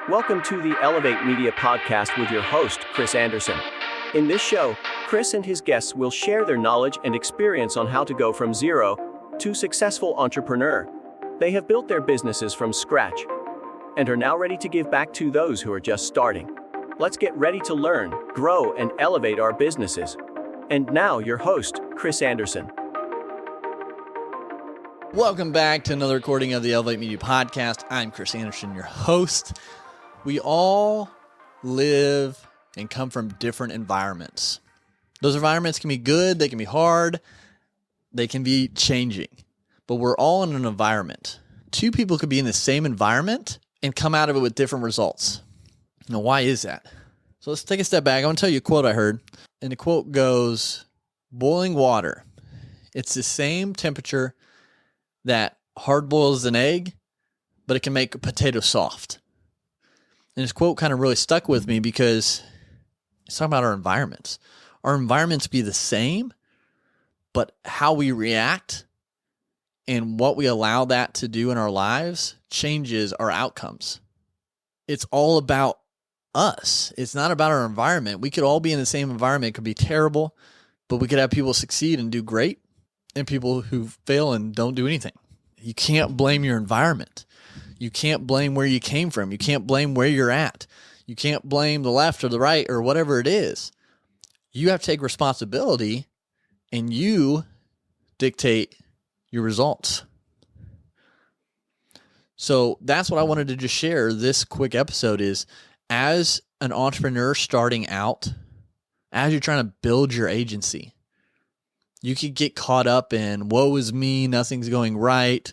Welcome to the Elevate Media Podcast with your host, Chris Anderson. In this show, Chris and his guests will share their knowledge and experience on how to go from zero to successful entrepreneur. They have built their businesses from scratch and are now ready to give back to those who are just starting. Let's get ready to learn, grow, and elevate our businesses. And now, your host, Chris Anderson. Welcome back to another recording of the Elevate Media Podcast. I'm Chris Anderson, your host. We all live and come from different environments. Those environments can be good, they can be hard, they can be changing, but we're all in an environment. Two people could be in the same environment and come out of it with different results. Now, why is that? So let's take a step back. I want to tell you a quote I heard, and the quote goes, boiling water, it's the same temperature that hard boils an egg, but it can make a potato soft. And this quote kind of really stuck with me because it's talking about our environments. Our environments be the same, but how we react and what we allow that to do in our lives changes our outcomes. It's all about us. It's not about our environment. We could all be in the same environment. It could be terrible, but we could have people succeed and do great and people who fail and don't do anything. You can't blame your environment. You can't blame where you came from. You can't blame where you're at. You can't blame the left or the right or whatever it is. You have to take responsibility and you dictate your results. So that's what I wanted to just share this quick episode is, as an entrepreneur starting out, as you're trying to build your agency, you could get caught up in, woe is me, nothing's going right,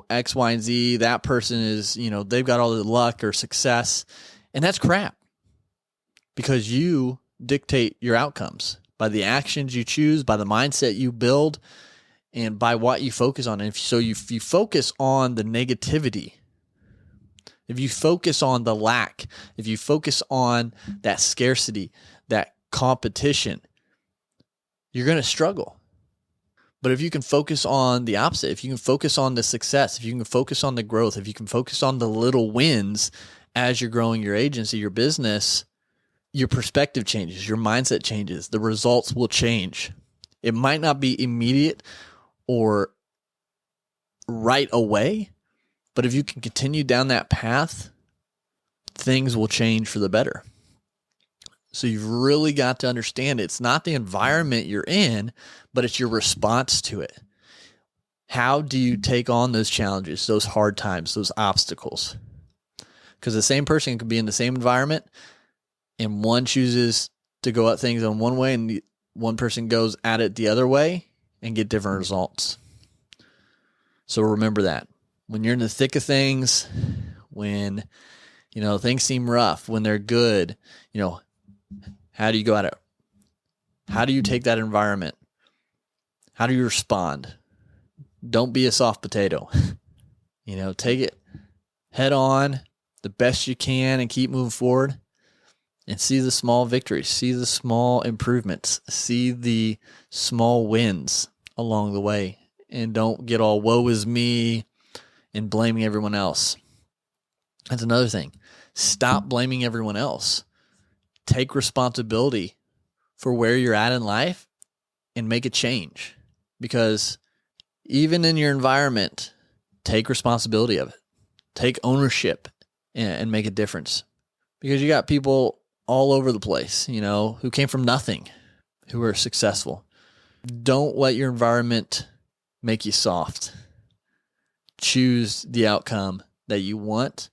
X, Y, and Z, that person is, they've got all the luck or success. And that's crap, because you dictate your outcomes by the actions you choose, by the mindset you build, and by what you focus on. And if you focus on the negativity, if you focus on the lack, if you focus on that scarcity, that competition, you're going to struggle. But if you can focus on the opposite, if you can focus on the success, if you can focus on the growth, if you can focus on the little wins as you're growing your agency, your business, your perspective changes, your mindset changes, the results will change. It might not be immediate or right away, but if you can continue down that path, things will change for the better. So you've really got to understand it's not the environment you're in, but it's your response to it. How do you take on those challenges, those hard times, those obstacles? Because the same person could be in the same environment and one chooses to go at things in one way and one person goes at it the other way and get different results. So remember that. When you're in the thick of things, when things seem rough, when they're good, how do you go at it? How do you take that environment? How do you respond? Don't be a soft potato. Take it head on the best you can and keep moving forward and see the small victories, see the small improvements, see the small wins along the way, and don't get all woe is me and blaming everyone else. That's another thing. Stop blaming everyone else. Take responsibility for where you're at in life and make a change. Because even in your environment, take responsibility of it. Take ownership and make a difference. Because you got people all over the place, who came from nothing, who are successful. Don't let your environment make you soft. Choose the outcome that you want.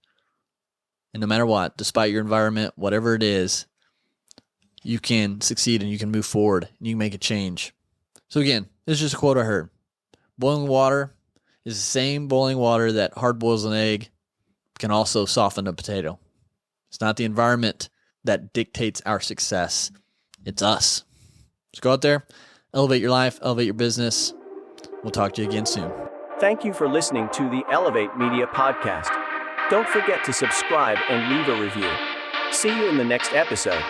And no matter what, despite your environment, whatever it is, you can succeed and you can move forward and you can make a change. So again, this is just a quote I heard. Boiling water is the same boiling water that hard boils an egg, can also soften a potato. It's not the environment that dictates our success. It's us. So go out there, elevate your life, elevate your business. We'll talk to you again soon. Thank you for listening to the Elevate Media Podcast. Don't forget to subscribe and leave a review. See you in the next episode.